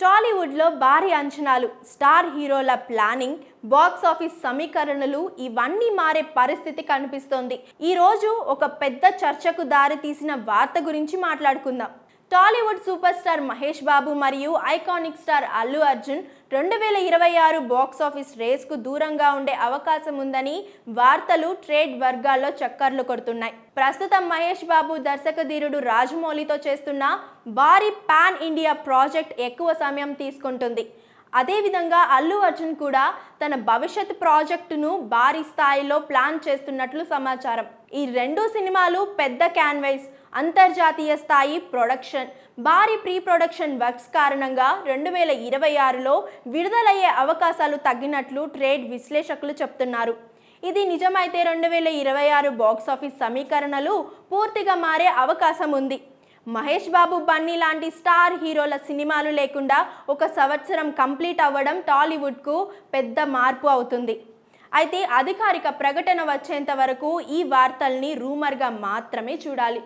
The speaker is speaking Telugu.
టాలీవుడ్లో భారీ అంచనాలు, స్టార్ హీరోల ప్లానింగ్, బాక్స్ ఆఫీస్ సమీకరణలు ఇవన్నీ మారే పరిస్థితి కనిపిస్తోంది. ఈ రోజు ఒక పెద్ద చర్చకు దారి తీసిన వార్త గురించి మాట్లాడుకుందాం. Tollywood super star Mahesh Babu మరియు iconic star Allu Arjun 2026 box office రేస్కు దూరంగా ఉండే అవకాశం ఉందని వార్తలు ట్రేడ్ వర్గాల్లో చక్కర్లు కొడుతున్నాయి. ప్రస్తుతం మహేష్ బాబు దర్శకధీరుడు రాజమౌళితో చేస్తున్న భారీ పాన్ ఇండియా ప్రాజెక్ట్ ఎక్కువ సమయం తీసుకుంటుంది. అదేవిధంగా అల్లు అర్జున్ కూడా తన భవిష్యత్ ప్రాజెక్టును భారీ స్థాయిలో ప్లాన్ చేస్తున్నట్లు సమాచారం. ఈ రెండు సినిమాలు పెద్ద క్యాన్వైస్, అంతర్జాతీయ స్థాయి ప్రొడక్షన్, భారీ ప్రీ ప్రొడక్షన్ వర్క్స్ కారణంగా 2026లో విడుదలయ్యే అవకాశాలు తగ్గినట్లు ట్రేడ్ విశ్లేషకులు చెప్తున్నారు. ఇది నిజమైతే 2026 బాక్స్ ఆఫీస్ సమీకరణలు పూర్తిగా మారే అవకాశం ఉంది. మహేష్ బాబు, బన్నీ లాంటి స్టార్ హీరోల సినిమాలు లేకుండా ఒక సంవత్సరం కంప్లీట్ అవ్వడం టాలీవుడ్కు పెద్ద మార్పు అవుతుంది. అయితే అధికారిక ప్రకటన వచ్చేంత వరకు ఈ వార్తల్ని రూమర్గా మాత్రమే చూడాలి.